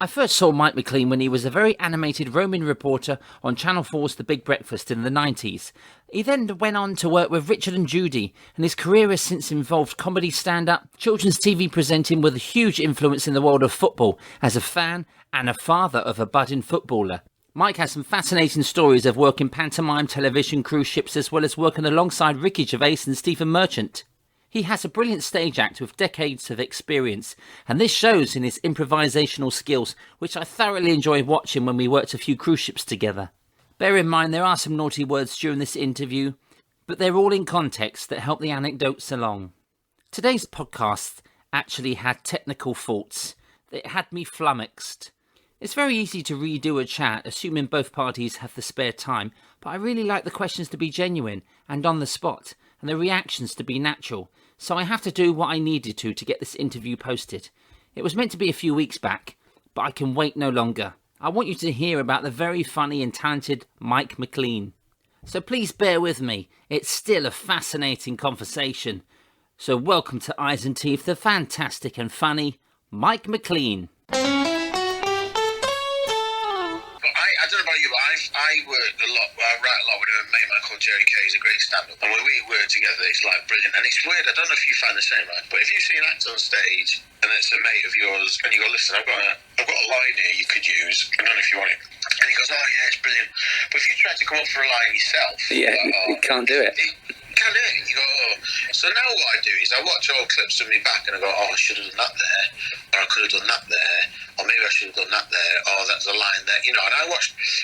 I first saw Mike McClean when he was a very animated roaming reporter on Channel 4's The Big Breakfast in the 90s. He then went on to work with Richard and Judy, and his career has since involved comedy stand-up, children's TV presenting with a huge influence in the world of football as a fan and a father of a budding footballer. Mike has some fascinating stories of working pantomime, television, cruise ships, as well as working alongside Ricky Gervais and Stephen Merchant. He has a brilliant stage act with decades of experience, and this shows in his improvisational skills, which I thoroughly enjoyed watching when we worked a few cruise ships together. Bear in mind there are some naughty words during this interview, but they're all in context that help the anecdotes along. Today's podcast actually had technical faults. It had me flummoxed. It's very easy to redo a chat, assuming both parties have the spare time, but I really like the questions to be genuine and on the spot, and the reactions to be natural. So I have to do what I needed to get this interview posted. It was meant to be a few weeks back, but I can wait no longer. I want you to hear about the very funny and talented Mike McClean. So please bear with me. It's still a fascinating conversation. So welcome to Eyes and Teeth, the fantastic and funny Mike McClean. I don't know about you, but I work a lot, I write a lot with a mate of mine called Jerry Kay. He's a great stand-up. And when we work together, it's like brilliant. And it's weird, I don't know if you find the same, right? But if you see an act on stage and it's a mate of yours and you go, listen, I've got a line here you could use. I don't know if you want it. And he goes, oh yeah, it's brilliant. But if you try to come up for a line yourself, you can't do it. Can't do it. You go, oh. So now what I do is I watch old clips of me back and I go, oh, I should have done that there, or I could have done that there, or maybe I should have done that there, or that's a line there, you know. And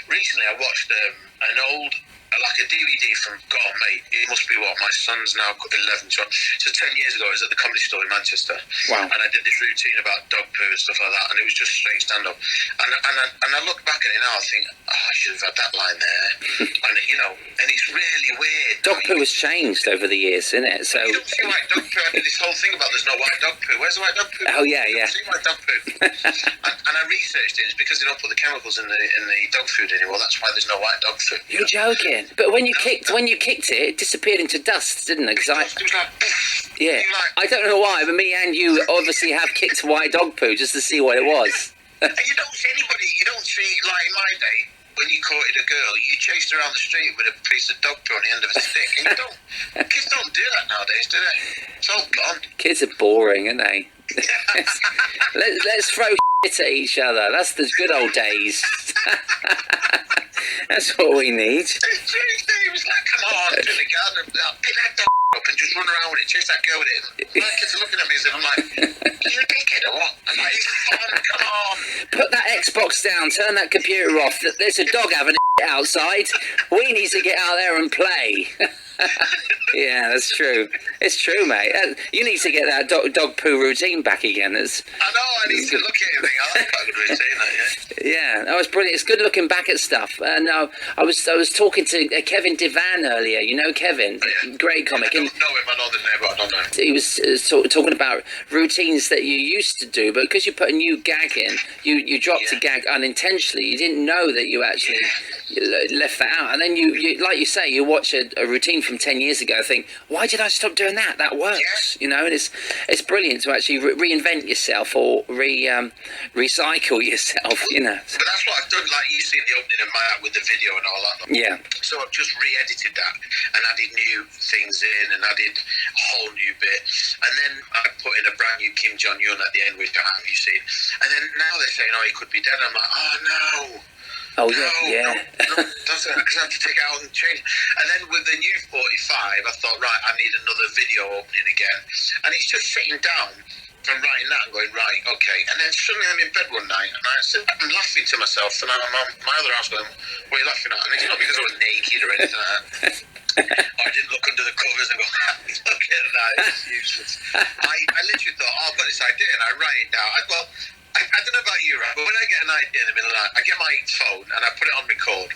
recently I watched an old, like a DVD from, God mate, it must be my son's now 11, so 10 years ago I was at the Comedy Store in Manchester. Wow. And I did this routine about dog poo and stuff like that, and it was just straight stand-up. And I look back at it now, I think, oh, I should have had that line there. And, you know, and it's really weird. Dog poo has changed over the years, isn't it? So you don't see white dog poo. I did this whole thing about there's no white dog poo. Where's the white dog poo? Oh, yeah, You yeah. don't see white dog poo. and I researched it. It's because they don't put the chemicals in the dog food anymore. That's why there's no white dog food. You're joking. But when you kicked it, it disappeared into dust, didn't it? It was like, poof. Yeah. I don't know why, but me and you obviously have kicked white dog poo just to see what it was. And you don't see like in my day, when you courted a girl, you chased her around the street with a piece of dog poo on the end of a stick. And kids don't do that nowadays, do they? It's all gone. Kids are boring, aren't they? Let's throw shit at each other. That's the good old days. That's what we need. It was like, come on, do the garden, pick that dog up and just run around with it, chase that girl with it. My kids are looking at me as if I'm like, are you a dickhead or what? I'm like, it's fun, come on. Put that Xbox down, turn that computer off. There's a dog having a outside. We need to get out there and play. Yeah, that's true. It's true, mate. You need to get that dog poo routine back again. I know, I need to look at everything. I like that good routine, yeah. That was brilliant. It's good looking back at stuff. And I was talking to Kevin Devan earlier. You know Kevin, great comic. I don't know him. I know the name, but I don't know him. He was talking about routines that you used to do, but because you put a new gag in, you dropped a gag unintentionally. You didn't know that you actually left that out, and then you like you say, you watch a routine from 10 years ago, think, why did I stop doing that? That works, you know. And it's brilliant to actually reinvent yourself or recycle yourself, you know. But that's what I've done. Like you see the opening of my act with the video and all that. Yeah. So I've just re-edited that and added new things in and added a whole new bit, and then I put in a brand new Kim Jong-un at the end, which I have you seen. And then now they're saying, oh, he could be dead. I'm like, oh no. Oh, yeah. No, because I have to take it out and change. And then with the new 45, I thought, right, I need another video opening again. And it's just sitting down and writing that and going, right, okay. And then suddenly I'm in bed one night and I'm laughing to myself, and I'm my other house going, what are you laughing at? And it's not because I was naked or anything like that. I didn't look under the covers and go, look at that, it's useless. I literally thought, oh, I've got this idea, and I write it down. I don't know about you, right? But when I get an idea in the middle of the night, I get my phone and I put it on record.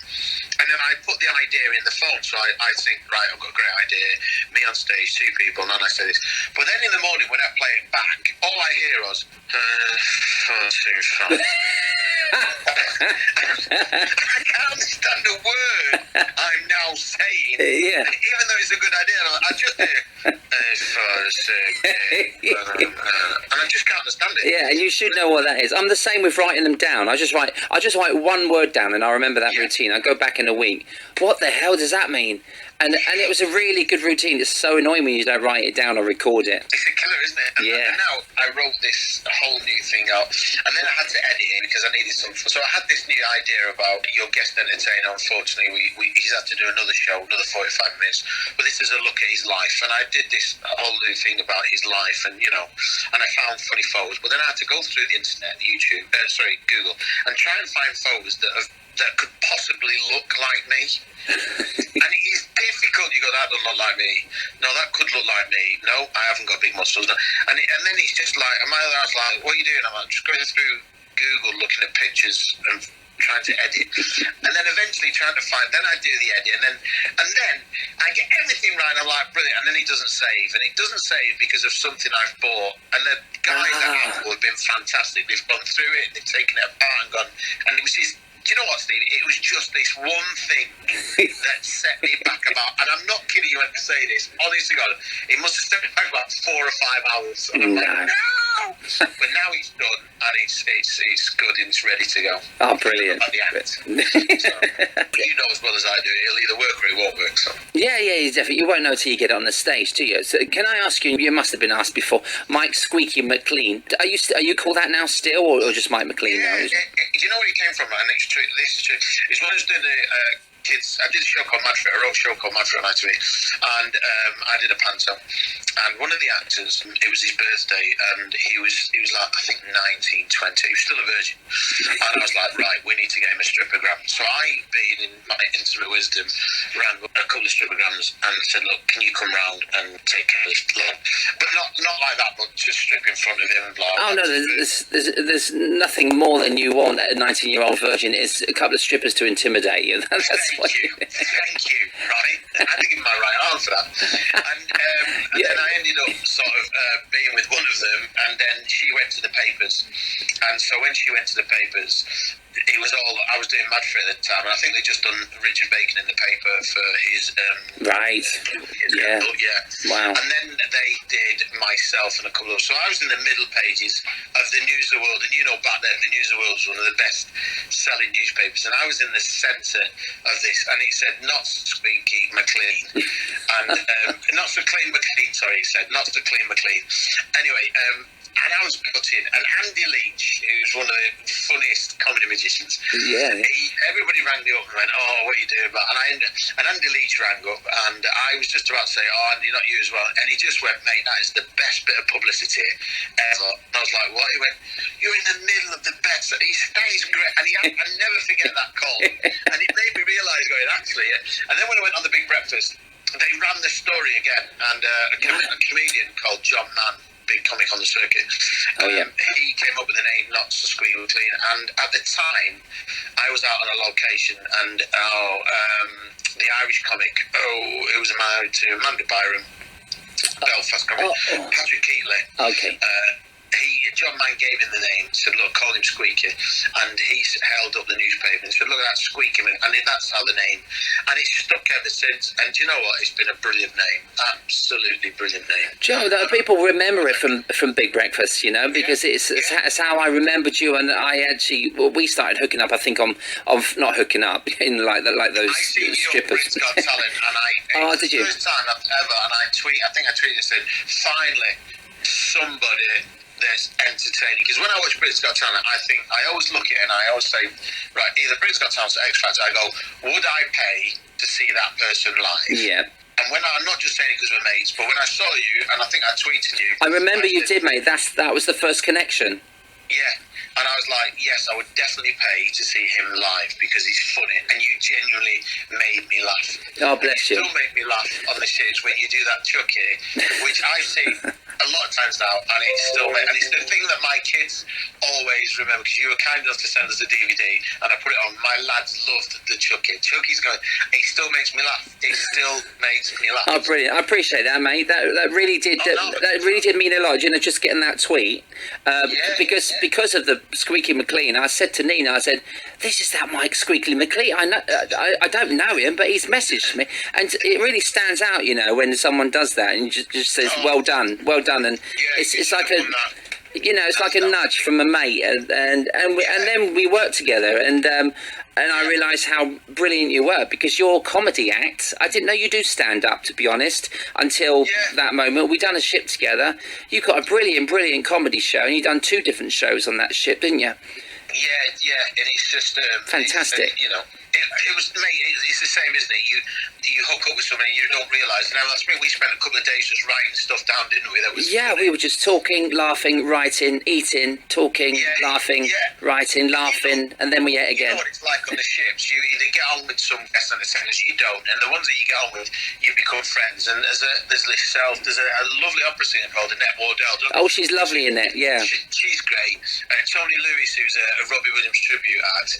And then I put the idea in the phone. So I think, right, I've got a great idea. Me on stage, two people, and then I say this. But then in the morning when I play it back, all I hear was, I can't understand a word I'm now saying. Yeah. Even though it's a good idea, I just hear, and I just can't understand it. Yeah, and you should know what that is. I'm the same with writing them down. I just write one word down, and I remember that routine. I go back in a week. What the hell does that mean? And it was a really good routine. It's so annoying when you don't write it down or record it. It's a killer, isn't it? And now I wrote this whole new thing out, and then I had to edit it because I needed some. So I had this new idea about your guest entertainer. Unfortunately, he's had to do another show, another 45 minutes. But this is a look at his life, and I did this whole new thing about his life, and and I found funny photos. But then I had to go through the internet, Google, and try and find photos that could possibly look like me. And it is difficult. You go, that doesn't look like me. No, that could look like me. No, I haven't got big muscles. And then it's just like, am I like, what are you doing? I'm like, just going through Google, looking at pictures and trying to edit. And then eventually trying to find, then I do the edit, and then I get everything right. I'm like, brilliant. And then it doesn't save. And it doesn't save because of something I've bought. And the guys at Apple have been fantastic. They've gone through it, they've taken it apart and gone. And it was just, do you know what, Steve? It was just this one thing that set me back about, and I'm not kidding you when I say this, honest to God, it must have set me back about 4 or 5 hours. And I'm like, no! But now it's done, and it's good, and it's ready to go. Oh, brilliant. So, you know as well as I do, it'll either work or it won't work. So. Yeah, definitely. You won't know till you get on the stage, do you? So can I ask you, you must have been asked before, Mike Squeaky McClean, are you called that now still, or just Mike McClean now? Do you know where it came from? And it's true, this is true. It's when I was doing the kids, I did a show called Madfit, I wrote a show called Madfit on ITV, and I did a panto, and one of the actors, it was his birthday, and he was like, I think 19, 20, he was still a virgin, and I was like, right, we need to get him a strippogram. So I, being in my intimate wisdom, ran a couple of stripograms and said, look, can you come round and take care of this lad? But not like that, but just strip in front of him. Blah, oh no, there's nothing more than you want at a 19-year-old virgin is a couple of strippers to intimidate you. Thank you. Right, I had to give him my right arm for that. And then I ended up sort of being with one of them, and then she went to the papers. And so when she went to the papers, it was all, I was doing Madfit at the time, and I think they just done Richard Bacon in the paper for his Wow. And then they did myself and a couple of, so I was in the middle pages of the News of the World, and back then the News of the World was one of the best selling newspapers, and I was in the centre of this, and it said not Squeaky McClean, and not so clean McClean, sorry, it said not so clean McClean. Anyway, and I was gutted. And Andy Leach, who's one of the funniest comedy magicians, everybody rang me up and went, oh, what are you doing? And Andy Leach rang up, and I was just about to say, oh, Andy, not you as well. And he just went, mate, that is the best bit of publicity ever. And I was like, what? He went, you're in the middle of the best. That is great. And I never forget that call. And it made me realise, going, actually, And then when I went on The Big Breakfast, they ran the story again, and a comedian called John Mann, big comic on the circuit. He came up with the name Not So Squeaky McClean, and at the time I was out on a location, and the Irish comic who was married to Amanda Byron, Belfast comic, Patrick Keatley. John Mann gave him the name, said, look, call him Squeaky, and he held up the newspaper and said, look at that Squeaky, and that's how the name, and it's stuck ever since. And do you know what, it's been a brilliant name, absolutely brilliant name. Joe, people remember it from Big Breakfast, because it's how I remembered you, and I actually, we started hooking up, I think, on not hooking up, in like those I seen strippers. Britain's Got Talent, and did you? First time ever, and I think I tweeted saying, finally, somebody that's entertaining, because when I watch Britain's Got Talent, I always look at it and I always say, right, either Britain's Got Talent or X Factor, I go, would I pay to see that person live? Yeah. And when I'm not just saying it because we're mates, but when I saw you, and I think I tweeted you, I remember you did, mate. That was the first connection. Yeah. And I was like, yes, I would definitely pay to see him live because he's funny, and you genuinely made me laugh. Oh, bless you. You still make me laugh on the stage when you do that Chucky, which I see a lot of times now, and it's the thing that my kids always remember, because you were kind enough to send us a DVD, and I put it on. My lads loved the Chucky. Chucky's going, it still makes me laugh. It still makes me laugh. Oh, brilliant! I appreciate that, mate. That really did. That really did mean a lot. Just getting that tweet, because of the Squeaky McClean, I said to Nina, I said, "This is that Mike Squeaky McClean. I don't know him, but he's messaged me, and it really stands out, you know, when someone does that and just says, well done," and it's like a. You know, it's like a nudge from a mate, and then we worked together, and I realised how brilliant you were, because your comedy act, I didn't know you do stand up, to be honest, until that moment. We done a ship together. You got a brilliant comedy show, and you done 2 different shows on that ship, didn't you? Yeah, and it's just fantastic. You know, it was, mate. It's the same, isn't it? You hook up with someone and you don't realise. Now that's me. We spent a couple of days just writing stuff down, didn't we? That was we were just talking, laughing, writing, eating, talking, laughing, writing, laughing, and then we ate again. You know what it's like on the ships. You either get on with some guests and the same as you don't, and the ones that you get on with, you become friends. And there's Liz Self. There's a lovely opera singer called Annette Wardell. Oh, she's lovely in it. Yeah, she's great. Tony Lewis, who's a Robbie Williams tribute act,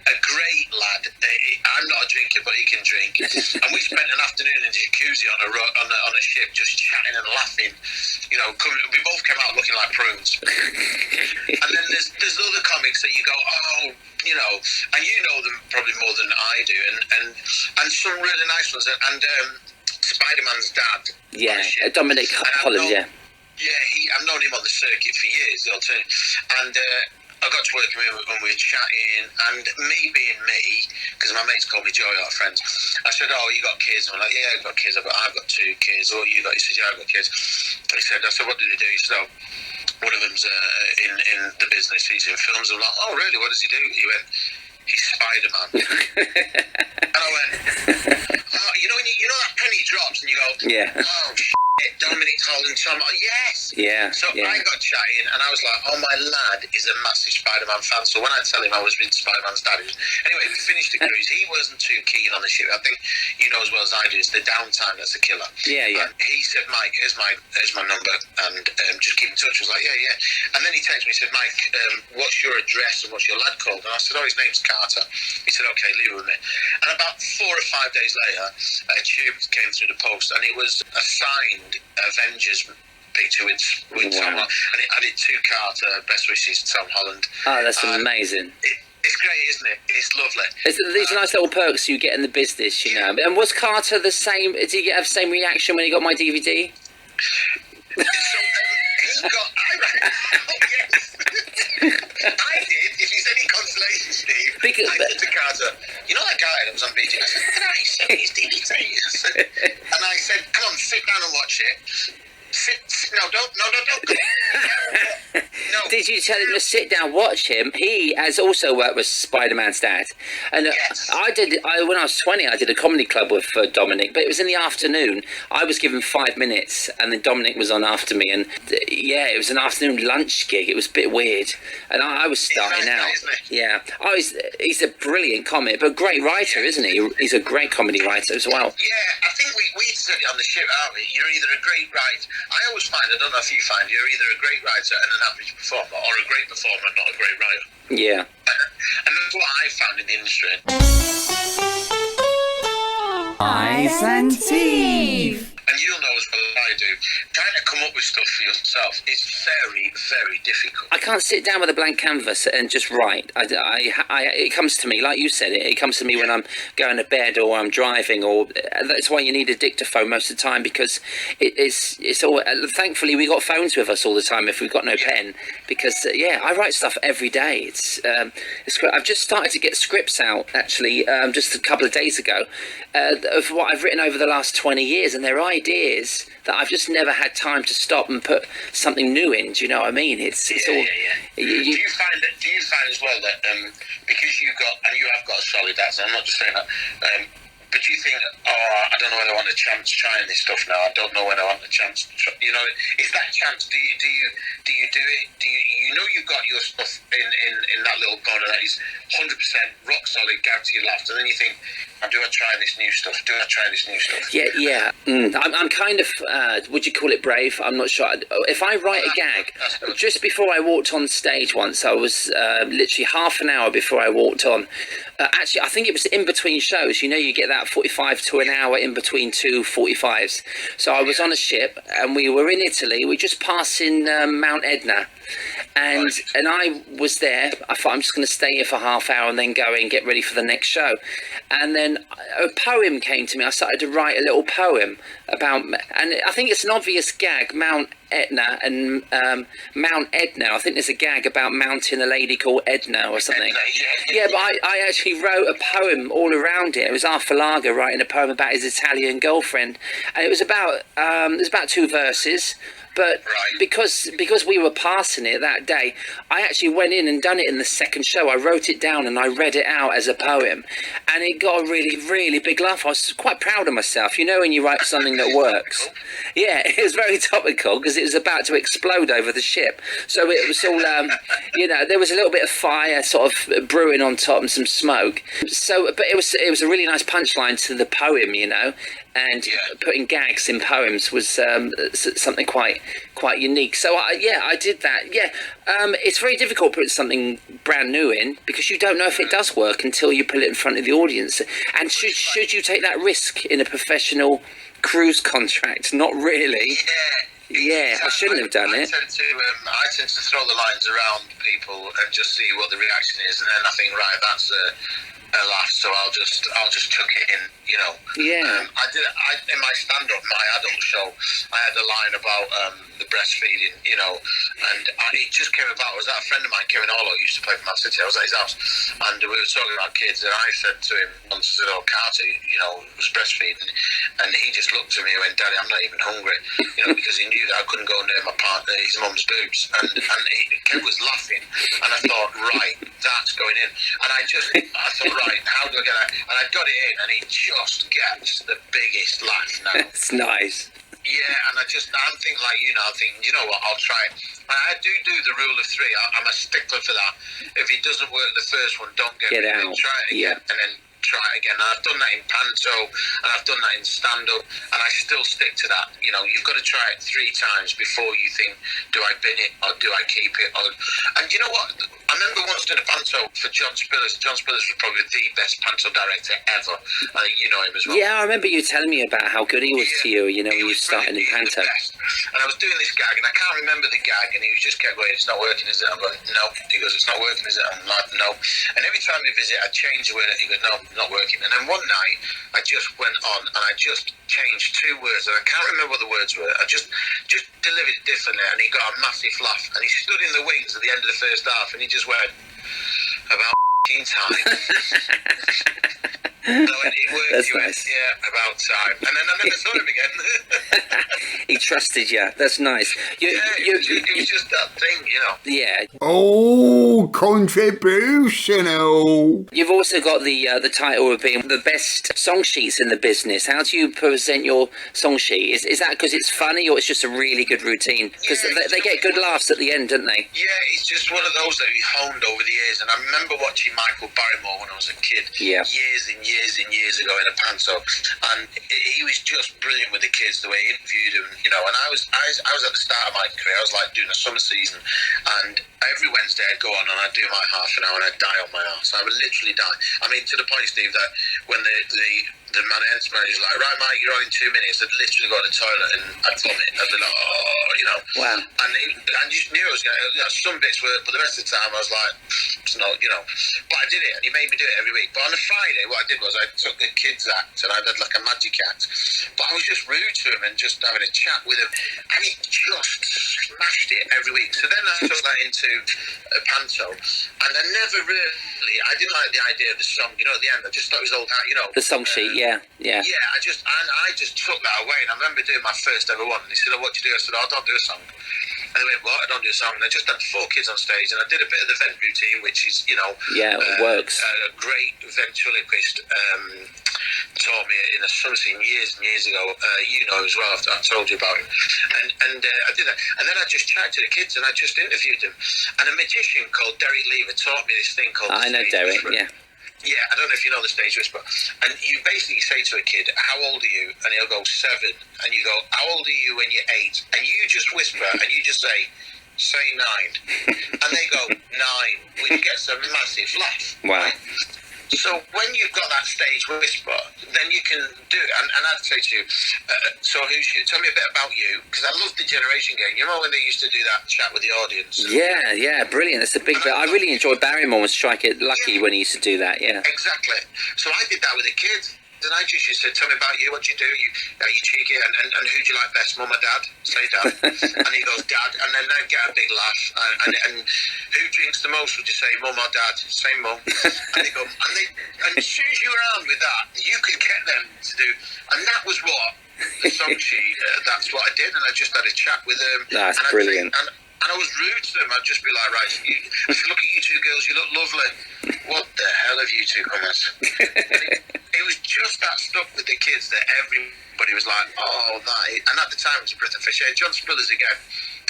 a great lad. I'm not a drinker, but he can drink. And we spent an afternoon in the jacuzzi on a ship, just chatting and laughing. You know, we both came out looking like prunes. And then there's other comics that you go, oh, you know, and you know them probably more than I do, and some really nice ones. And Spider-Man's dad. Yeah, Dominic Holland. Yeah, I've known him on the circuit for years. And I got to work with him when we were chatting, and me being me, because my mates call me Joey, our friends, I said, "Oh, you got kids?" I'm like, "Yeah, I've got kids. I've got 2 kids." "What you got?" He said, "Yeah, I've got kids." I said, "What did he do?" He said, "Oh, one of them's in the business. He's in films." I'm like, "Oh, really? What does he do?" He went, "He's Spider-Man." And I went, "Oh, you know, you know that penny drops, and you go, oh, Dominic Holland, Tom, yes." I got chatting, and I was like, "Oh, my lad is a massive Spider-Man fan." So when I tell him I was with Spider-Man's dad, anyway, we finished the cruise. He wasn't too keen on the ship. I think you know as well as I do, it's the downtime that's a killer. And he said, "Mike, here's my number, and just keep in touch." I was like, yeah. And then he texted me, he said, "Mike, what's your address and what's your lad called?" And I said, "Oh, his name's Carter." He said, "Okay, leave it with me." And about 4 or 5 days later, a tube came through the post, and it was a signed Avengers picture with Tom Holland, and it added to Carter, "Best wishes, Tom Holland." Oh, that's amazing. It's great, isn't it? It's lovely. These are nice little perks you get in the business, you know. And was Carter the same? Did he have the same reaction when he got my DVD? So he got. Yes. I did. If he's any consolation, Steve, I said to Carter, "You know that guy that was on BT?" I said, "Look at that, he sent me his DVD." And I said, "Come on, sit down and watch it." No, don't. No. Did you tell him to sit down, watch him? He has also worked with Spider-Man's dad. And when I was 20, I did a comedy club with Dominic, but it was in the afternoon. I was given 5 minutes, and then Dominic was on after me. And it was an afternoon lunch gig. It was a bit weird. And I was starting out. Yeah. He's a brilliant comic, but a great writer, isn't he? He's a great comedy writer as well. Yeah, I think we said it on the ship, aren't we? You're either a great writer. I always find, I don't know if you find, you're either a great writer and an average performer, or a great performer and not a great writer. Yeah. And that's what I found in the industry. Ice and Steve. And you'll know as well as I do, trying to come up with stuff for yourself is very, very difficult. I can't sit down with a blank canvas and just write. It comes to me, like you said, it comes to me when I'm going to bed or I'm driving, or that's why you need a dictaphone most of the time, because it's all. Thankfully, we got phones with us all the time if we've got no pen, because I write stuff every day. It's great. I've just started to get scripts out actually, just a couple of days ago, of what I've written over the last 20 years, and they're ideas that I've just never had time to stop and put something new in. Do you know what I mean? It's all. Do you find as well that because you have got a solid answer, I'm not just saying that, but do you think, I don't know whether I want a chance trying this stuff now. I don't know whether I want a chance. You know, it's that chance. Do you do it? Do you know you've got your stuff in that little corner that is 100% rock solid, guaranteed laughs, and then you think, do I try this new stuff? Do I try this new stuff? Yeah. I'm kind of, would you call it brave? I'm not sure. If I write a gag, just before I walked on stage once, I was literally half an hour before I walked on. Actually, I think it was in between shows. You know, you get that 45 to an hour in between 2 45s. So I was on a ship, and we were in Italy. We were just passing Mount Etna. And I was there. I thought, I'm just going to stay here for half hour and then go and get ready for the next show. And then a poem came to me. I started to write a little poem about, and I think it's an obvious gag, Mount Etna and Mount Edna. I think there's a gag about mounting a lady called Edna or something. Yeah, but I actually wrote a poem all around it. It was Arthur Lager writing a poem about his Italian girlfriend, and it was about there's about 2 verses. But because we were passing it that day, I actually went in and done it in the second show. I wrote it down and I read it out as a poem, and it got a really, really big laugh. I was quite proud of myself. You know, when you write something that works. Yeah, it was very topical because it was about to explode over the ship. So it was all, there was a little bit of fire sort of brewing on top and some smoke. So, but it was a really nice punchline to the poem, you know. And putting gags in poems was something quite unique. So I did that. It's very difficult putting something brand new in because you don't know if it does work until you put it in front of the audience. And should you take that risk in a professional cruise contract? Not really. Yeah, I shouldn't have done it. I tend to throw the lines around people and just see what the reaction is, and then I think, right, that's a laugh, so I'll just chuck it in, you know. Yeah. In my stand-up, my adult show, I had a line about the breastfeeding, you know, and it just came about. Was that a friend of mine, Kevin Orlo, used to play for Man City. I was at his house, and we were talking about kids, and I said to him once, Carter, you know, was breastfeeding, and he just looked at me and went, "Daddy, I'm not even hungry," you know, because he knew that I couldn't go near my partner, his mum's boobs, and Kev was laughing, and I thought, right, that's going in, and I thought, right, how do I get that? And I got it in, and he just gets the biggest laugh now. That's nice. Yeah, and I'm thinking like, you know, you know what, I'll try it. And I do the rule of 3. I'm a stickler for that. If it doesn't work the first one, don't get out. Try it again, and then try it again. And I've done that in panto, and I've done that in stand-up, and I still stick to that. You know, you've got to try it 3 times before you think, do I bin it or do I keep it? And you know what? I remember once doing a panto for John Spillers. John Spillers was probably the best panto director ever. I think you know him as well. Yeah, I remember you telling me about how good he was to you, you know, when you started in panto. And I was doing this gag, and I can't remember the gag, and he just kept going, "It's not working, is it?" I'm going, "No." He goes, "It's not working, is it?" I'm like, "No." And every time we visit, I change the word, and he goes, "No, not working." And then one night, I just went on, and I just changed 2 words, and I can't remember what the words were. I just delivered it differently, and he got a massive laugh, and he stood in the wings at the end of the first half, and he just went, "About time." And I went, "It worked." That's he nice. went, "Yeah, about time." And then I never saw him again. He trusted you. That's nice. It was just that thing, you know. Yeah. Oh, contributional. You've also got the title of being the best song sheets in the business. How do you present your song sheet? Is that because it's funny, or it's just a really good routine? Because they get good laughs at the end, don't they? Yeah, it's just one of those that we honed over the years. And I remember watching Michael Barrymore when I was a kid, years and years ago in a panto, and he was just brilliant with the kids, the way he interviewed them, you know. And I was at the start of my career. I was like doing a summer season, and every Wednesday I'd go on and I'd do my half an hour, and I'd die on my arse. I would literally die. I mean, to the point, Steve, that when the manager's like, "Right, Mike, you're on in 2 minutes," I'd literally go to the toilet and I'd vomit. I'd be like, "Oh," you know. Wow. And you knew it was going to, you know, some bits were, but the rest of the time I was like, it's not, you know. But I did it, and he made me do it every week. But on a Friday, what I did was I took the kids act, and I did like a magic act. But I was just rude to him and just having a chat with him, and he just smashed it every week. So then I took that into a panto, and I never really, I didn't like the idea of the song, you know, at the end. I just thought it was old, you know. The song sheet, yeah. Yeah, I just took that away, and I remember doing my first ever one, and he said, "Oh, what do you do?" I said, "Oh, I don't do a song." And they went, "What? I don't do a song." And I just had 4 kids on stage, and I did a bit of the vent routine, which is, you know, it works. A great ventriloquist taught me in a summer scene years and years ago. You know as well. I've told you about him, and I did that. And then I just chatted to the kids, and I just interviewed them. And a magician called Derek Lever taught me this thing called. I know Derek. Yeah. Yeah, I don't know if you know the stage whisper. And you basically say to a kid, "How old are you?" And he'll go 7. And you go, "How old are you when you're 8?" And you just whisper, and you just say 9. And they go, 9, which gets a massive laugh. Wow. So when you've got that stage whisper, then you can do it. And I'd say to you, tell me a bit about you, because I love the generation game. You know when they used to do that chat with the audience? Yeah, brilliant. That's the big bit. I really enjoyed Barrymore and Strike It Lucky when he used to do that, yeah. Exactly. So I did that with the kids. And I just said, tell me about you, what do you do? You cheeky, and who do you like best, mum or dad? Say dad. And he goes, dad. And then they'd get a big laugh. And who drinks the most, would you say, mum or dad? Say mum. And they go, and as soon as you were armed with that, you could get them to do. And that was what the song sheet, that's what I did. And I just had a chat with them. That's brilliant. And I was rude to them. I'd just be like, right, I said, look at you two girls, you look lovely. What the hell have you two come as? It was just that stuff with the kids that everybody was like, oh, that. And at the time, it was a breath of fresh air. John Spillers again,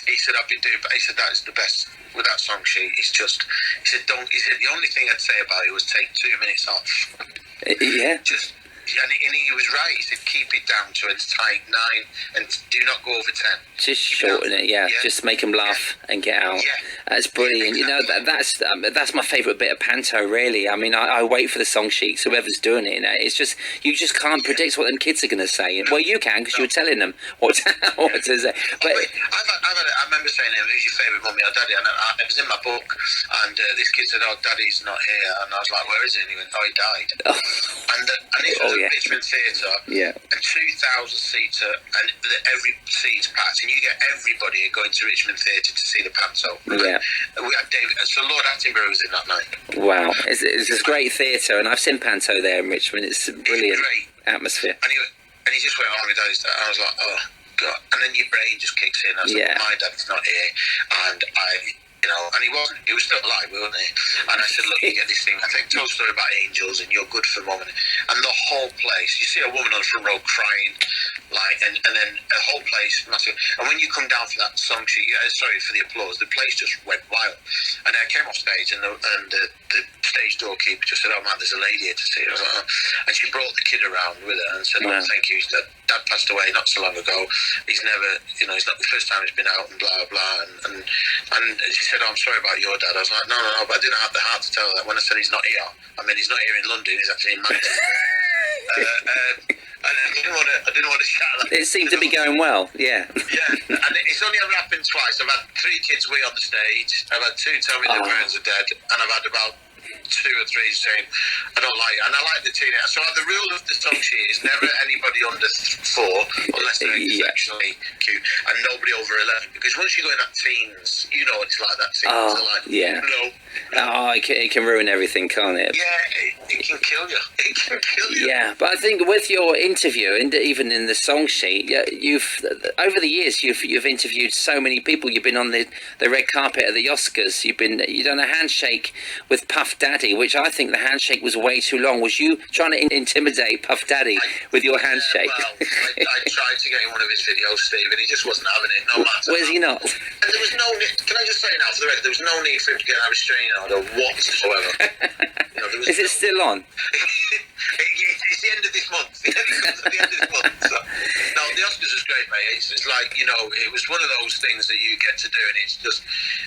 he said, I've been doing, but he said, that is the best with that song sheet. It's just, he said, the only thing I'd say about it was take 2 minutes off. Yeah. And he was right. He said, keep it down to a tight 9 and do not go over 10. Just shorten it, yeah. Just make them laugh and get out. Yeah. That's brilliant. You know, that's my favourite bit of panto, really. I mean, I wait for the song sheets, whoever's doing it. You know, it's just, you just can't predict what them kids are going to say. Well, you can, because you're telling them what to say. But I remember saying to him, who's your favourite mummy or daddy? And it was in my book. And this kid said, oh, daddy's not here. And I was like, where is he? And he went, oh, he died. And this was at Richmond Theatre, a 2,000-seater, and every seat's packed, and you get everybody going to Richmond Theatre to see the panto. Yeah. We had David, so Lord Attenborough was in that night. Wow, it's a great theatre, and I've seen panto there in Richmond. It's a brilliant atmosphere. And he just went, oh, my daddy's there. And I was like, oh, God. And then your brain just kicks in. I was like, my dad's not here. And and he was still alive, wasn't he? And I said, look, you get this thing, I think, tell a story about angels and you're good for mum. And the whole place, you see a woman on the front row crying, and then a whole place massive. And when you come down for that song sheet, for the applause, the place just went wild. And I came off stage and the stage doorkeeper just said, oh man, there's a lady here to see. I was like, oh. And she brought the kid around with her and said, oh, thank you. Dad passed away not so long ago. He's never, it's not the first time he's been out and blah, blah. And she said, oh, I'm sorry about your dad. I was like, no, but I didn't have the heart to tell her that. When I said he's not here, I mean, he's not here in London, he's actually in Manchester. And I didn't want to shout that. It seemed to be going well, yeah. Yeah, and it's only ever happened twice. I've had 3 kids wee on the stage. I've had 2 tell me their parents are dead, and I've had about 2 or 3 saying I don't like it. And I like the teenager. So the rule of the song sheet is never anybody under 4 unless they're exceptionally cute, and nobody over 11, because once you go in that teens, you know what it's like. That teens are like, no. It can ruin everything, can't it? Yeah, it can kill you. It can kill you. Yeah, but I think with your interview, and even in the song sheet, you've over the years you've interviewed so many people. You've been on the red carpet at the Oscars. You've done a handshake with Puff Daddy, which I think the handshake was way too long. Was you trying to intimidate Puff Daddy with your handshake? I tried to get in one of his videos, Steve, and he just wasn't having it. No matter. Where's he not? And there was no need. Can I just say now, for the record, there was no need for him to get a restraining order whatsoever. Is it still on? It's the end of this month. It comes at the end of this month. So. No, the Oscars was great, mate. It's like, it was one of those things that you get to do, and it's just,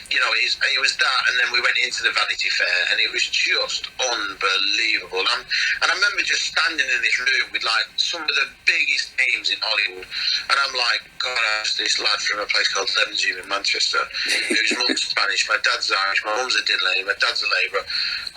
it was that, and then we went into the Vanity Fair, and it was just unbelievable. And I remember just standing in this room with, like, some of the biggest names in Hollywood, and I'm like, God, I was this lad from a place called Levenshulme in Manchester, whose mum's Spanish, my dad's Irish, my mum's a diddler, my dad's a labourer,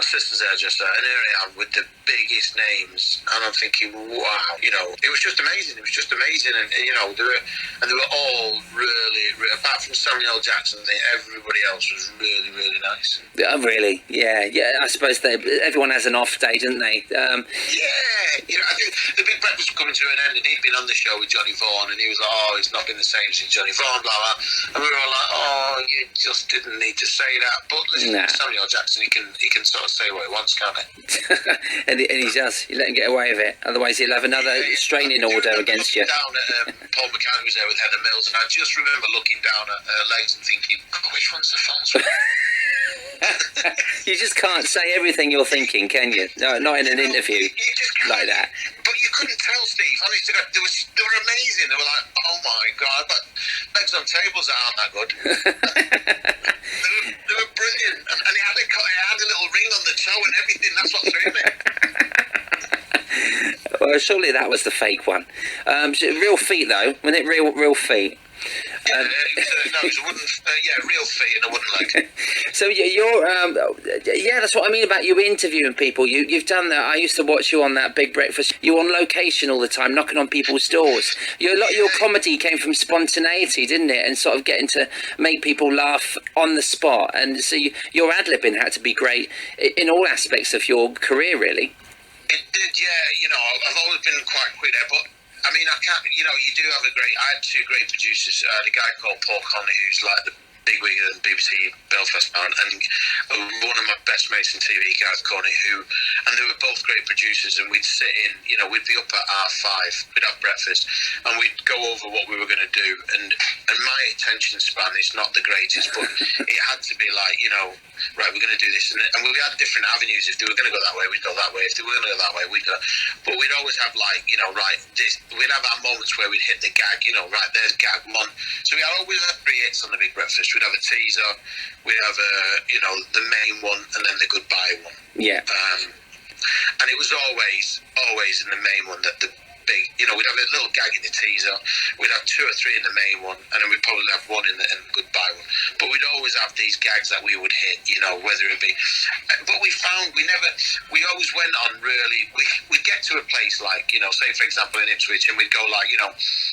my sister's hairdresser, and here I am with the biggest names, and I'm thinking, wow, it was just amazing. It was just amazing, and they were all really, apart from Samuel L. Jackson, everybody else was really, really nice. Really, yeah. I suppose everyone has an off day, don't they? I think the Big Breakfast was coming to an end, and he'd been on the show with Johnny Vaughan, and he was like, oh, he's not been the same since Johnny Vaughan, blah blah. And we were all like, oh, you just didn't need to say that. But listen, Samuel L. Jackson, he can sort of say what he wants, can't he? and he does. You let him get away with it. Otherwise, he'll have another restraining order against you. Down at Paul McCann was there with Heather Mills, and I just remember looking down at her legs and thinking, which one's the false one? You just can't say everything you're thinking, can you? No, not in an interview like that. But you couldn't tell, Steve. Honestly, they were amazing. They were like, oh my God, but legs on tables that aren't that good. They were brilliant. brilliant. And it had a little ring on the toe and everything. That's what threw me. Well, surely that was the fake one. Real feet, though. Wasn't it real feet? Yeah, it was a wooden, real feet and a wooden leg. So you're, that's what I mean about you interviewing people. You've done that. I used to watch you on that Big Breakfast. You're on location all the time, knocking on people's doors. A lot of your comedy came from spontaneity, didn't it? And sort of getting to make people laugh on the spot. And so your ad-libbing had to be great in all aspects of your career, really. It did, yeah. I've always been quite quick there, but I mean, I can't, you do have I had two great producers. I had a guy called Paul Connolly, who's like the bigwig of the BBC Belfast now, and one of my best mates in TV, Gareth Corney, and they were both great producers, and we'd sit in, we'd be up at R5, we'd have breakfast, and we'd go over what we were going to do, and my attention span is not the greatest, but it had to be like, right, we're going to do this, and we had different avenues. If they were going to go that way, we'd go that way. If they were going to go that way, we'd go, but we'd always have like, we'd have our moments where we'd hit the gag, right, there's gag one. So we always had 3 hits on the Big Breakfast. We'd have a teaser, we'd have the main one, and then the goodbye one. Yeah. And it was always in the main one that the big, we'd have a little gag in the teaser, we'd have 2 or 3 in the main one, and then we'd probably have 1 in the goodbye one. But we'd always have these gags that we would hit, whether it be. But we found we always went on really. We'd get to a place like, say for example in Ipswich, and we'd go like,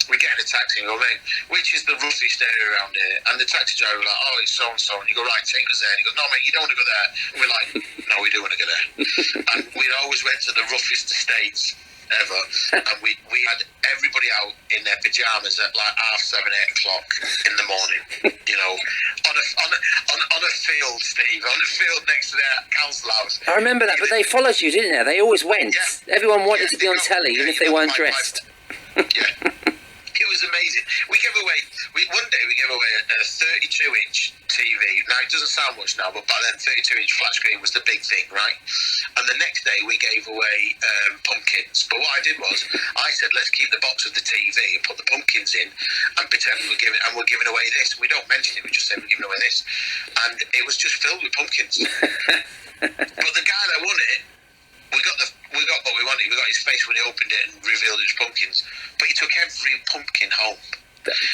we get in a taxi and go, mate, which is the roughest area around here? And the taxi driver was like, oh, it's so and so, and you go, right, take us there. And he goes, no, mate, you don't want to go there. And we're like, no, we do want to go there. And we always went to the roughest estates ever, and we had everybody out in their pajamas at like 7:30, 8 o'clock in the morning, on a field, Steve, on a field next to their council house. I remember that, but they followed you, didn't they? They always went. Yeah. Everyone wanted to be on telly, even if they weren't dressed. Yeah. It was amazing. One day we gave away a 32-inch TV. Now, it doesn't sound much now, but back then 32-inch flat screen was the big thing, right? And the next day we gave away pumpkins. But what I did was, I said, let's keep the box of the TV and put the pumpkins in and pretend we're giving away this. We don't mention it, we just say we're giving away this. And it was just filled with pumpkins. But the guy that won it, we got what we wanted. We got his face when he opened it and revealed his pumpkins. But he took every pumpkin home.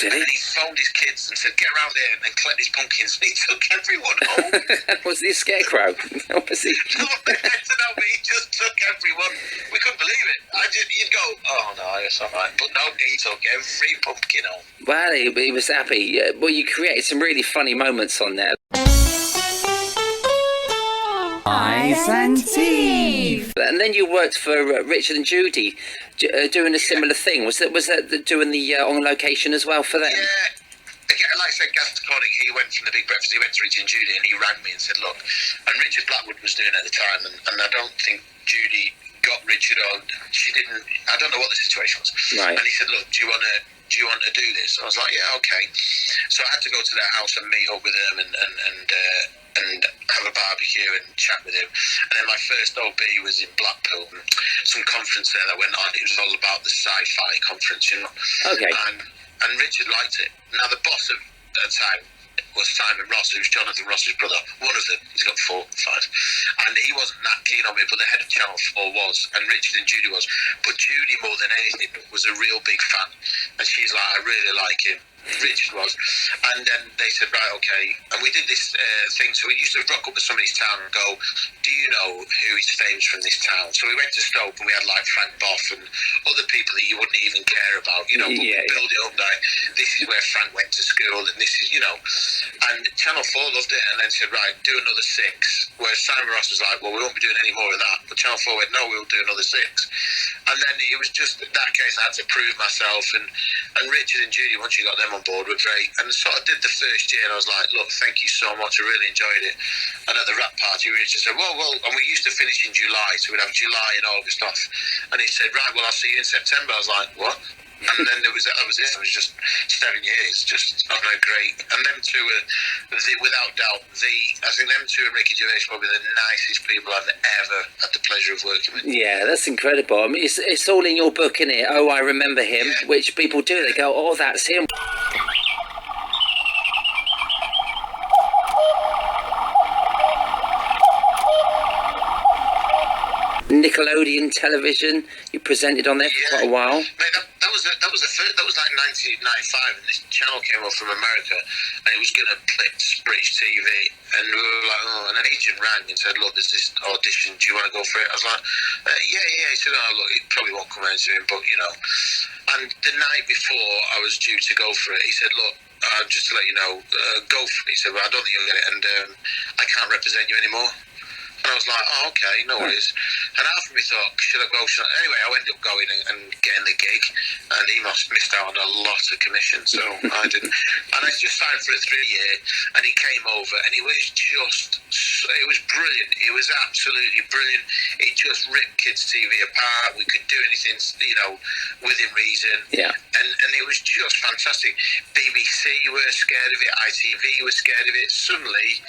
Did he? And he phoned his kids and said, get around here and collect these pumpkins. And he took everyone home. Was he a scarecrow? Was he? No, but he just took everyone. We couldn't believe it. You'd go, oh no, it's all right. But no, he took every pumpkin home. Well, he was happy. Well, you created some really funny moments on there. Ice and Steve. And then you worked for Richard and Judy, doing a similar thing. Was that doing the on location as well for them? Yeah. Again, like I said, Gareth Corney, he went from the Big Breakfast, he went to Richard and Judy, and he rang me and said, look, and Richard Blackwood was doing it at the time, and I don't think Judy got Richard, or she didn't, I don't know what the situation was. Right. And he said, look, do you want to do this? I was like, yeah, okay. So I had to go to their house and meet up with them and have a barbecue and chat with him. And then my first OB was in Blackpool, some conference there that went on. It was all about the sci-fi conference, Okay. And Richard liked it. Now the boss at the time was Simon Ross, who's Jonathan Ross's brother. One of them. He's got 4, 5. And he wasn't that keen on me, but the head of Channel 4 was, and Richard and Judy was. But Judy, more than anything, was a real big fan. And she's like, I really like him. Richard was. And then they said, right, okay. And we did this thing. So we used to rock up to somebody's town and go, do you know who is famous from this town? So we went to Stoke and we had like Frank Boff and other people that you wouldn't even care about, but we build it up like, this is where Frank went to school and this is, and Channel 4 loved it and then said, right, do another 6. Whereas Simon Ross was like, well, we won't be doing any more of that. But Channel 4 went, no, we'll do another 6. And then it was just that case I had to prove myself, and Richard and Judy, once you got them on board, were great. And sort of did the first year and I was like, look, thank you so much, I really enjoyed it. And at the rap party Richard said, well, and we used to finish in July, so we'd have July and August off. And he said, right, well, I'll see you in September. I was like, what? And then that was it. It was just 7 years, just great. And them two were, without doubt, I think them two and Ricky Gervais probably the nicest people I've ever had the pleasure of working with. Yeah, that's incredible. I mean, it's all in your book, isn't it? Oh, I remember him, which people do. They go, oh, that's him. Nickelodeon television. You presented on there for quite a while. Mate, that was like 1995, and this channel came up from America, and it was going to blitz British TV, and we were like, oh, and an agent rang and said, look, there's this audition, do you want to go for it? I was like, yeah. He said, oh, look, it probably won't come out to him, but, you know. And the night before I was due to go for it, he said, look, just to let you know, go for it. He said, well, I don't think you'll get it, and I can't represent you anymore. And I was like, oh, okay, no worries. And half of me thought, should I go? Anyway, I ended up going and getting the gig, and he missed out on a lot of commission, so I didn't. And I just signed for a 3-year, and he came over, and it was brilliant. It was absolutely brilliant. It just ripped kids' TV apart. We could do anything, you know, within reason. Yeah. And it was just fantastic. BBC were scared of it. ITV were scared of it. Suddenly,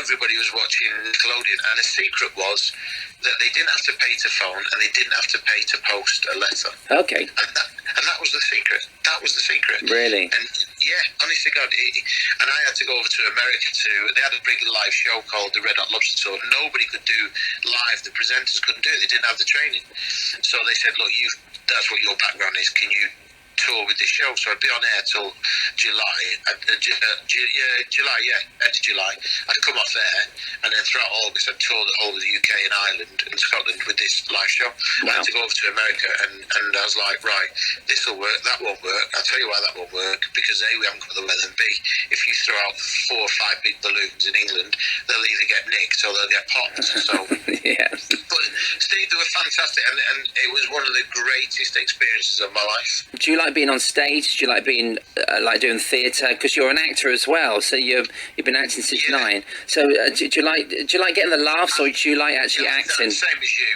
everybody was watching Nickelodeon, and the secret was that they didn't have to pay to phone and they didn't have to pay to post a letter. Okay. And that was the secret. That was the secret. Really? And yeah, honest to God. And I had to go over to America they had a big live show called the Red Hot Lobster Tour. Nobody could do live. The presenters couldn't do it. They didn't have the training. So they said, look, that's what your background is. Can you tour with this show? So I'd be on air till July, end of July. I'd come off there, and then throughout August I'd tour the whole of the UK and Ireland and Scotland with this live show. Wow. I had to go over to America, and I was like, right, this will work, that won't work. I'll tell you why that won't work, because A, we haven't got the weather, and B, if you throw out 4 or 5 big balloons in England, they'll either get nicked or they'll get popped. So Yeah. but Steve, they were fantastic, and it was one of the greatest experiences of my life. Do you like being on stage? Do you like being like doing theatre? Because you're an actor as well, so you've been acting since 9. So do you like getting the laughs, or do you like actually acting? Same as you.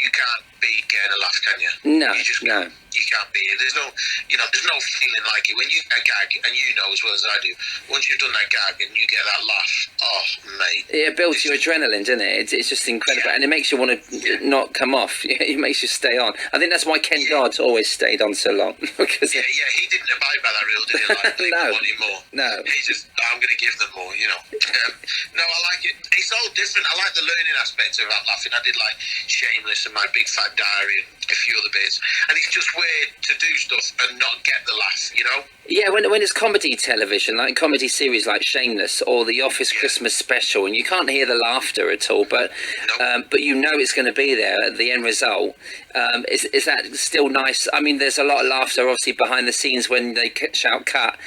You can't be getting a laugh, can you? No, You just no. You can't be. There's no feeling like it when you get a gag, and you know as well as I do. Once you've done that gag and you get that laugh, oh mate, It builds your adrenaline, doesn't it? It's just incredible, and it makes you want to not come off. It makes you stay on. I think that's why Ken Dodd always stayed on so long. Because he didn't abide by that rule, did he? Like, people wanted more. No. He just, I'm going to give them more, you know. No, I like it. It's all different. I like the learning aspect of that laughing. I did like Shameless and My Big Fat Diary and a few other bits, and it's just weird to do stuff and not get the laugh, you know. Yeah, when it's comedy television, like comedy series like Shameless or The Office Christmas Special, and you can't hear the laughter at all, but you know it's going to be there at the end result. Is that still nice? I mean, there's a lot of laughter obviously behind the scenes when they shout cut,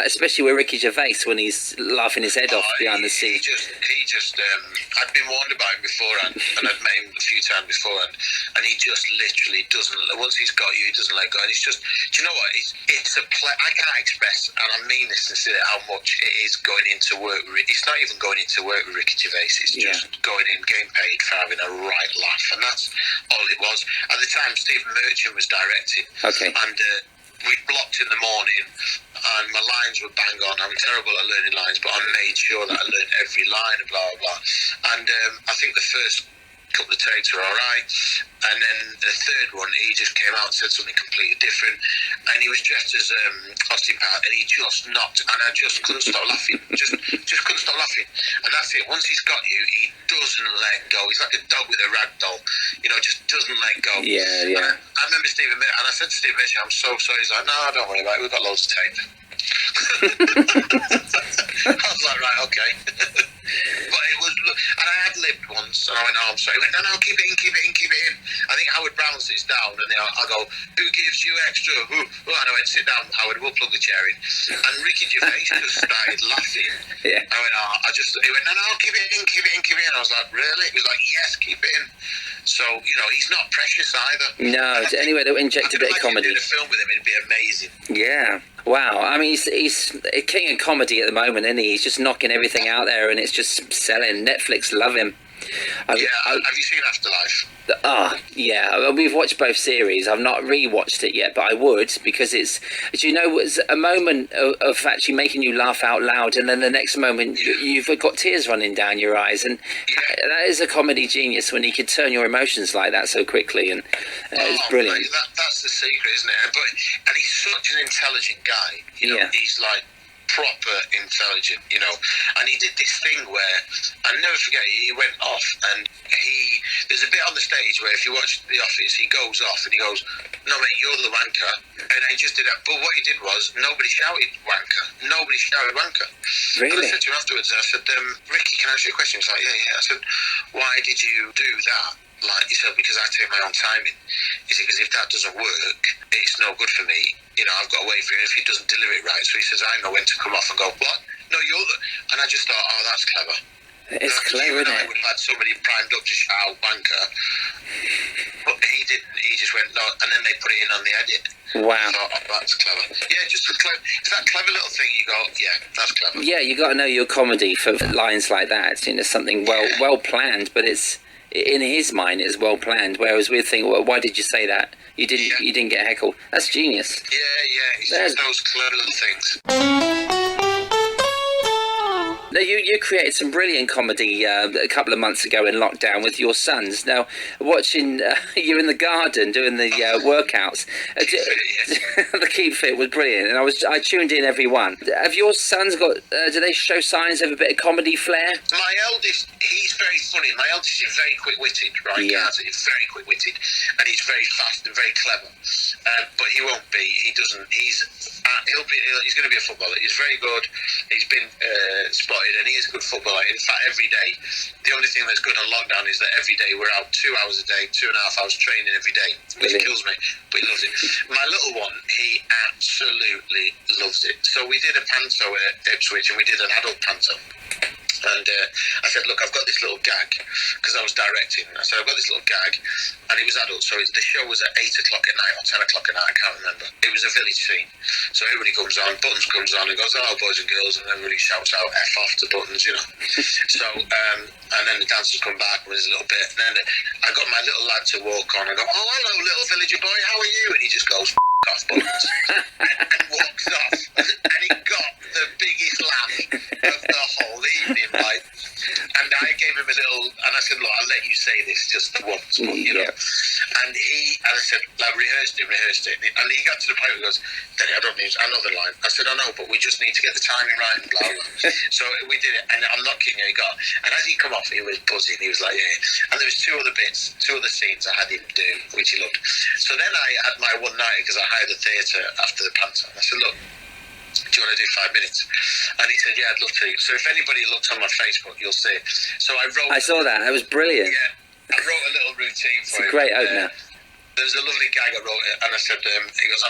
especially with Ricky Gervais when he's laughing his head off behind the scenes. He just I'd been warned about him beforehand, and I'd met him a few times beforehand, and he just literally doesn't. Once he's got you, he doesn't let go. And it's just, do you know what? It's a play. I can't express, and I mean this sincerely, how much it is going into work. It's not even going into work with Ricky Gervais. It's just going in, getting paid for having a right laugh, and that's all it was. At the time, Stephen Merchant was directing. Okay. And we blocked in the morning, and my lines were bang on. I'm terrible at learning lines, but I made sure that I learned every line, blah, blah, blah. And I think the first couple of takes were all right, and then the third one, he just came out and said something completely different, and he was dressed as Austin Powers, and he just knocked, and I just couldn't stop laughing, just couldn't stop laughing, and that's it. Once he's got you, he doesn't let go. He's like a dog with a rag doll, you know, just doesn't let go. Yeah. And I remember Stephen, and I said to Stephen, I'm so sorry. He's like, no, don't worry about it, we've got loads of tape. I was like, right, okay. But it was, and I had lived once, and I went, oh, I'm sorry. He went, no, keep it in. I think Howard Brown sits down, and I go, who gives you extra? Who? And I went, sit down, Howard, we'll plug the chair in. And Ricky Gervais just started laughing. Yeah. I went, he went, no, keep it in. I was like, really? He was like, yes, keep it in. So, you know, he's not precious either. No, anyway, they'll inject a bit of comedy. Doing a film with him, it'd be amazing. Yeah. Wow. I mean, he's a king of comedy at the moment, isn't he? He's just knocking everything out there, and it's just selling. Netflix love him. Have you seen Afterlife? Yeah. We've watched both series. I've not re-watched it yet, but I would, because it's, as you know, it's a moment of actually making you laugh out loud, and then the next moment you've got tears running down your eyes, and that is a comedy genius when he could turn your emotions like that so quickly, and it's brilliant. Mate, that's the secret, isn't it? And he's such an intelligent guy. You know, he's like proper intelligent, you know, and he did this thing where, I'll never forget, he went off, and There's a bit on the stage where if you watch The Office, he goes off and he goes, "No mate, you're the wanker," and he just did that. But what he did was nobody shouted wanker. Nobody shouted wanker. Really? And I said to him afterwards, I said, "Ricky, can I ask you a question?" He's like, "Yeah." I said, "Why did you do that?" Like he said, "Because I take my own timing." He said, "Because if that doesn't work, it's no good for me. You know, I've got to wait for him if he doesn't deliver it right." So he says, "I know when to come off and go, what? No, you're the..." And I just thought, oh, that's clever. It's clever, isn't I it? would have had somebody primed up to shout wanker. But he didn't. He just went, no. And then they put it in on the edit. Wow. I thought, oh, that's clever. Yeah, just a clever. It's that clever little thing you go, yeah, that's clever. Yeah, you got to know your comedy for lines like that. You know, something well planned, but it's in his mind it's well planned. Whereas we think, well, why did you say that? You didn't get heckled. That's genius. Yeah. It's just those clever little things. Now, you created some brilliant comedy a couple of months ago in lockdown with your sons. Now, watching you in the garden doing the workouts, the Keep Fit was brilliant, and I tuned in every one. Have your sons got? Do they show signs of a bit of comedy flair? My eldest, he's very funny. My eldest is very quick-witted, right? Yeah. He's very quick-witted, and he's very fast and very clever. But he won't be. He doesn't. He's going to be a footballer. He's very good. He's been spotted, and he is a good footballer. In fact, every day, the only thing that's good on lockdown is that every day we're out 2 hours a day, 2.5 hours training every day, which kills me, but he loves it. My little one, he absolutely loves it. So we did a panto at Ipswich, and we did an adult panto. And I said, look, I've got this little gag, because I was directing. I said, I've got this little gag, and it was adult. So the show was at 8 o'clock at night or 10 o'clock at night, I can't remember. It was a village scene. So everybody comes on, Buttons comes on and goes, hello, boys and girls, and everybody shouts out F off to Buttons, you know. So, and then the dancers come back with his little bit. And then I got my little lad to walk on and go, oh, hello, little villager boy, how are you? And he just goes, off, Buttons, and walks off. And he got the biggest laugh of the whole evening, right? And I gave him a little, and I said, look, I'll let you say this just once, but, you know. And I said, I rehearsed it. And he got to the point where he goes, Daddy, I know the line. I said, I know, but we just need to get the timing right and blah, blah. So we did it, and I'm not kidding you, he got, and as he come off, he was buzzing. He was like, yeah. And there was two other scenes I had him do, which he loved. So then I had my one night, because I hired the theatre after the panto. I said, look, do you want to do 5 minutes? And he said, yeah, I'd love to. So if anybody looks on my Facebook, you'll see. So I saw that. That was brilliant. Yeah, I wrote a little routine for him. It's a great opener. There's a lovely gag I wrote, and I said, he goes,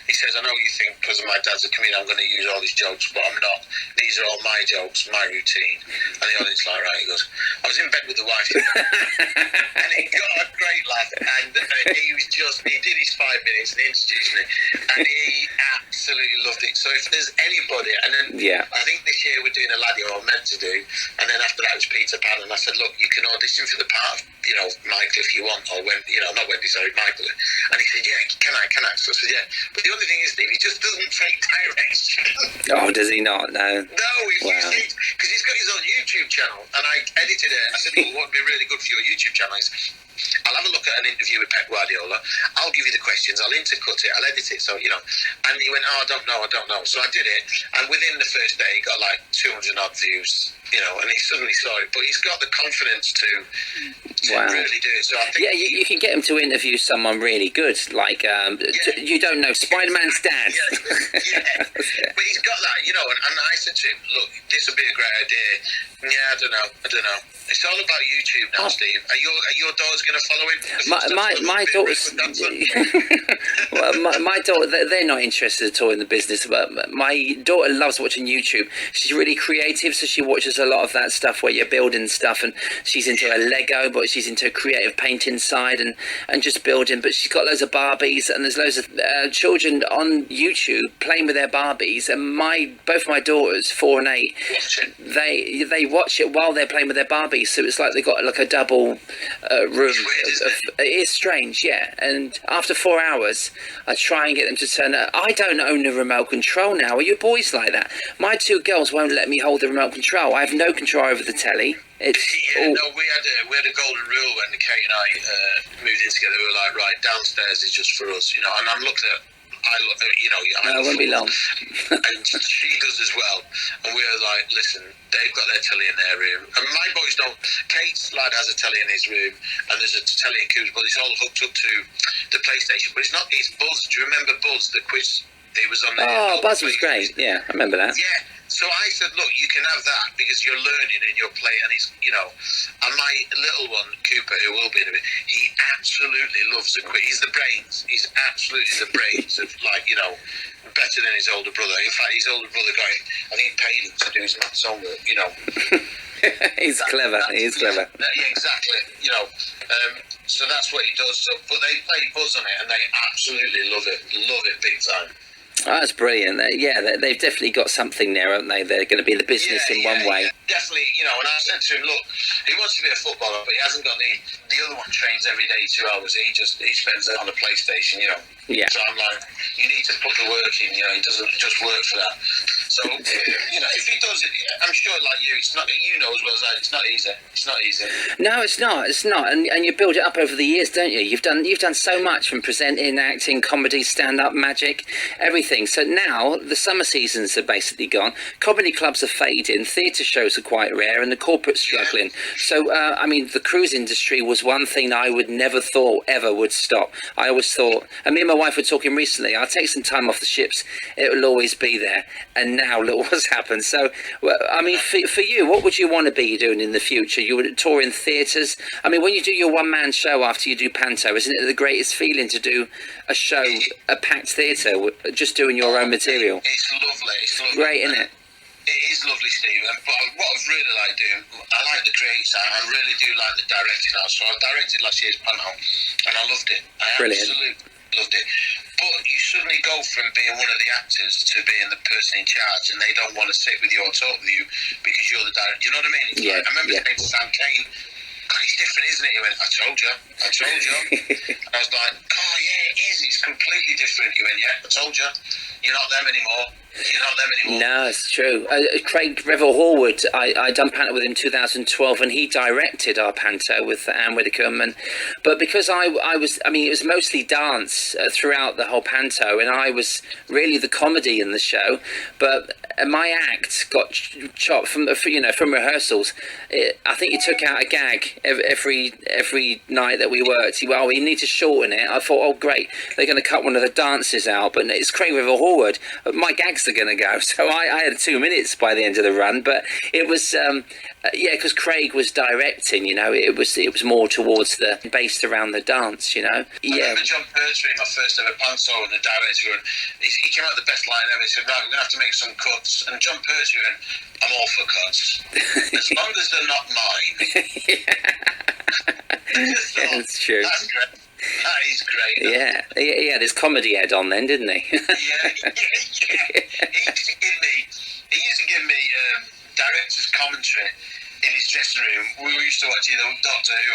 he says, I know you think because my dad's a comedian I'm going to use all these jokes, but I'm not. These are all my jokes, my routine. And the audience like, right, he goes, I was in bed with the wife, and he got a great laugh, and he did his 5 minutes and he introduced me, and he absolutely loved it. So if there's anybody, and then I think this year we're doing a laddie, or meant to do, and then after that it was Peter Pan, and I said, look, you can audition for the part of, Michael if you want, or not Wendy, sorry, Michael. And he said, yeah, can I? So I said, yeah. But the only thing is, Steve, he just doesn't take direction. Oh, does he not? No. No, because he's got his own YouTube channel, and I edited it. I said, look, what would be really good for your YouTube channel is I'll have a look at an interview with Pep Guardiola. I'll give you the questions. I'll intercut it. I'll edit it. So, and he went, oh, I don't know. So I did it. And within the first day, he got like 200 odd views, and he suddenly saw it. But he's got the confidence to really do it. So I think you can get him to interview someone really good. Like, you don't know, Spider-Man's dad. Yeah. But he's got that, and I said to him, look, this would be a great idea. Yeah, I don't know. It's all about YouTube now, Steve. Are your daughters going to follow him? My daughters, my daughter, they're not interested at all in the business. But my daughter loves watching YouTube. She's really creative, so she watches a lot of that stuff where you're building stuff, and she's into a Lego, but she's into a creative painting side and just building. But she's got loads of Barbies, and there's loads of children on YouTube playing with their Barbies. And both my daughters, 4 and 8, they watch it while they're playing with their Barbies. So it's like they've got like a double room. It is strange, yeah. And after 4 hours, I try and get them to turn up. I don't own the remote control now. Are you boys like that? My 2 girls won't let me hold the remote control. I have no control over the telly. No, we had a golden rule when Kate and I moved in together. We were like, right, downstairs is just for us, and I'm looking at No, it won't be long. And she does as well. And we're like, listen, they've got their telly in their room. And my boys don't. Kate's lad has a telly in his room, and there's a telly in Coop's, but it's all hooked up to the PlayStation. But it's not. It's Buzz. Do you remember Buzz, the quiz? It was on the. Oh, Buzz was great. Yeah, I remember that. Yeah. So I said, look, you can have that because you're learning and you're playing, and it's, and my little one, Cooper, who will be in a bit, he absolutely loves the quiz. He's the brains. He's absolutely the brains of, better than his older brother. In fact, his older brother I think he paid him to do his maths homework, He's clever. He's clever. Yeah, exactly. So that's what he does. So, but they play Buzz on it, and they absolutely love it big time. Oh, that's brilliant. They've definitely got something there, haven't they? They're going to be in the business in one way. Yeah, definitely, and I said to him, look, he wants to be a footballer, but he hasn't got the other one trains every day 2 hours. He spends it on the PlayStation, Yeah. So I'm like, you need to put the work in, he doesn't just work for that. So, if he does it, I'm sure, like you, it's not, as well as I, it's not easy. It's not easy. No, it's not. And you build it up over the years, don't you? You've done so much from presenting, acting, comedy, stand-up, magic, everything. So now the summer seasons are basically gone. Comedy clubs are fading. Theatre shows are quite rare, and the corporate's struggling. So, the cruise industry was one thing I would never thought ever would stop. I always thought, and me and my wife were talking recently, I'll take some time off the ships. It will always be there. And now look what's happened. So, for you, what would you want to be doing in the future? You would tour in theatres. When you do your one-man show after you do Panto, isn't it the greatest feeling to do a show, a packed theatre, just doing your own material? It's lovely. It's lovely. Great, isn't it? It is lovely, Steve. But what I've really liked doing, I like the creative side. I really do like the directing now. So I directed last year's Panto, and I loved it. Brilliant. Absolutely loved it. But you suddenly go from being one of the actors to being the person in charge, and they don't want to sit with you or talk with you because you're the director. You know what I mean? Yeah. I remember saying to Sam Kane, God, it's different, isn't it? He went, I told you. And I was like, oh, yeah, it is. It's completely different. He went, yeah, I told you. You're not them anymore. No, it's true. Craig Revel Horwood, I done Panto with him in 2012, and he directed our Panto with Anne Widdecombe. But because I was, it was mostly dance throughout the whole Panto, and I was really the comedy in the show. But my act got chopped from rehearsals. I think he took out a gag every night that we worked. We need to shorten it. I thought, oh great, they're going to cut one of the dances out, but it's Craig Revel Horwood. My gags are going to go. So I had 2 minutes by the end of the run, but it was because Craig was directing. It was more towards based around the dance. I remember John Pertwee, my first ever Panto, and the director, and he came out with the best line ever. He said, right, we're going to have to make some cuts. And John Pertwee went, I'm all for cuts, as long as they're not mine. That's true. That's great. That is great. Yeah, he had his comedy head on then, didn't he? yeah. He used to give me director's commentary in his dressing room. We used to watch either Doctor Who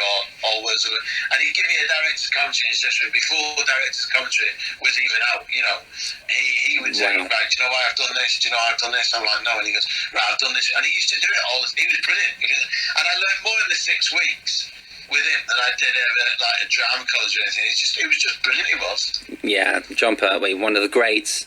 or Words of It, and he'd give me a director's commentary in his dressing room before director's commentary was even out. He would say, right, do you know why I've done this? Do you know why I've done this? I'm like, no, and he goes, right, I've done this, and he used to do it all. He was brilliant, and I learned more in the 6 weeks with him than I did a drama college or anything. It was just brilliant. He was. Yeah, John Pertwee, one of the greats.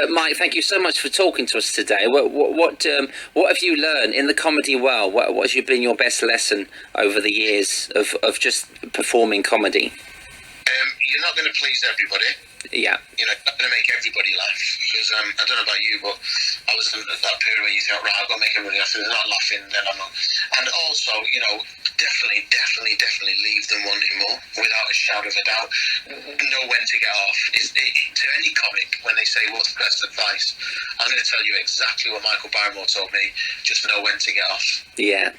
Mike, thank you so much for talking to us today. What have you learned in the comedy world? What has been your best lesson over the years of just performing comedy? You're not going to please everybody. Yeah. You're not going to make everybody laugh. Because I don't know about you, but I was in that period where you think, right, I've got to make everybody laugh. If they're not laughing, then I'm not. And also, definitely leave them wanting more, without a shadow of a doubt. Know when to get off. To any comic, when they say, what's the best advice? I'm going to tell you exactly what Michael Barrymore told me. Just know when to get off. Yeah.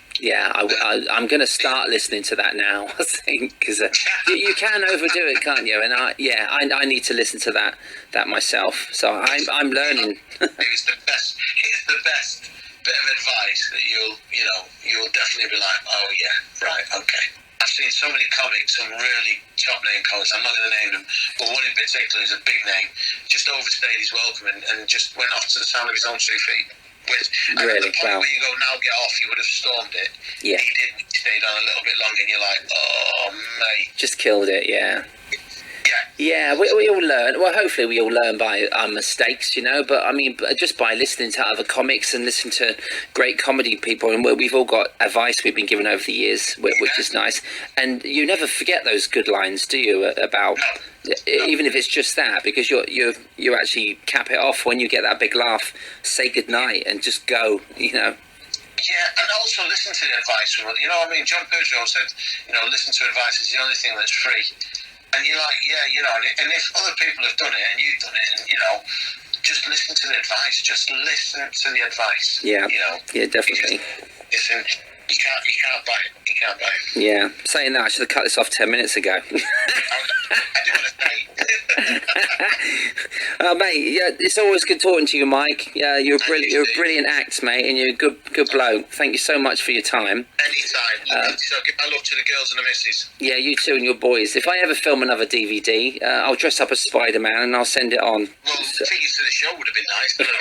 I'm going to start listening to that now, I think, because you can overdo it, can't you? And I need to listen to that myself. So I'm learning. It's the best bit of advice that you'll definitely be like, oh yeah, right, okay. I've seen so many comics, some really top name comics, I'm not going to name them, but one in particular is a big name, just overstayed his welcome and just went off to the sound of his own 2 feet. And really? at the point where you go, now get off, you would have stormed it. Yeah. He didn't. He stayed on a little bit longer and you're like, oh mate. Just killed it, yeah. Yeah. Yeah, we all learn. Well, hopefully we all learn by our mistakes, But I mean, just by listening to other comics and listening to great comedy people, and we've all got advice we've been given over the years, which is nice. And you never forget those good lines, do you? About even if it's just that, because you actually cap it off when you get that big laugh. Say good night and just go, Yeah, and also listen to the advice. I mean, John Peugeot said, listen to advice is the only thing that's free. And you're like, yeah, and if other people have done it and you've done it, and, just listen to the advice. Just listen to the advice. Yeah, yeah, definitely. You can't buy it. You can't buy it. Yeah, saying that, I should have cut this off 10 minutes ago. I do want to say. Mate, yeah, it's always good talking to you, Mike. Yeah, you're a brilliant act, mate, and you're a good bloke. Thank you so much for your time. Anytime. So give my love to the girls and the missus. Yeah, you two and your boys. If I ever film another DVD, I'll dress up as Spider-Man and I'll send it on. Well, tickets to the show would have been nice, but the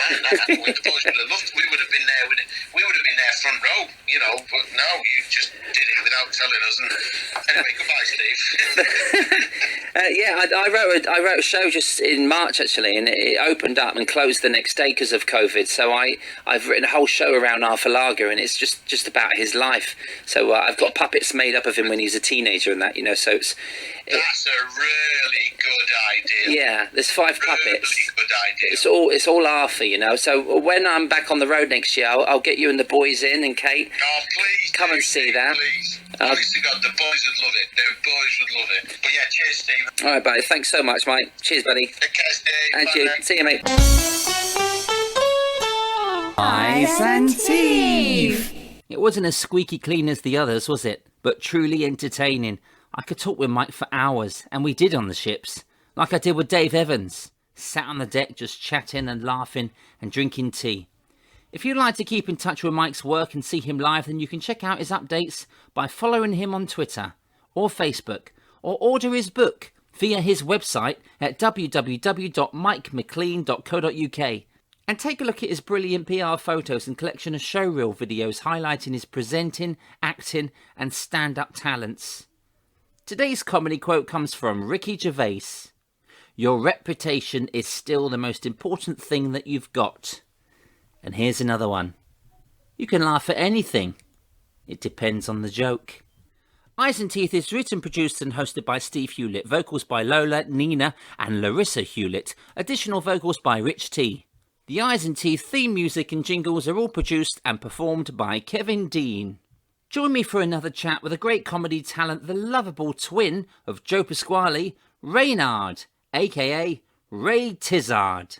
boys would have loved. We would have been there. We would have been there front row, But no, you just did it without telling us. And anyway, goodbye, Steve. I wrote a show just in March actually, and it opened up and closed the next day because of COVID. So I've written a whole show around Arthur Lager, and it's just about his life. So I've got puppets made up of him when he's a teenager and that, So that's a really good idea. Yeah, there's 5 puppets. Really good idea. It's all Arthur, So when I'm back on the road next year, I'll get you and the boys in, and Kate. Oh, please. Come and see that. Please. Honest to God, the boys would love it. The boys would love it. But yeah, cheers, Steve. All right, buddy. Thanks so much, mate. Cheers, buddy. Take care, Steve. And Bye, you. man. See you, mate. Eyes and teeth. It wasn't as squeaky clean as the others, was it? But truly entertaining. I could talk with Mike for hours, and we did on the ships. Like I did with Dave Evans. Sat on the deck just chatting and laughing and drinking tea. If you'd like to keep in touch with Mike's work and see him live, then you can check out his updates by following him on Twitter or Facebook, or order his book via his website at www.mikemclean.co.uk. And take a look at his brilliant PR photos and collection of showreel videos highlighting his presenting, acting and stand-up talents. Today's comedy quote comes from Ricky Gervais. Your reputation is still the most important thing that you've got. And here's another one. You can laugh at anything. It depends on the joke. Eyes and Teeth is written, produced and hosted by Steve Hewlett. Vocals by Lola, Nina and Larissa Hewlett. Additional vocals by Rich T. The Eyes and Teeth theme music and jingles are all produced and performed by Kevin Dean. Join me for another chat with a great comedy talent, the lovable twin of Joe Pasquale, Reynard, a.k.a. Ray Tizard.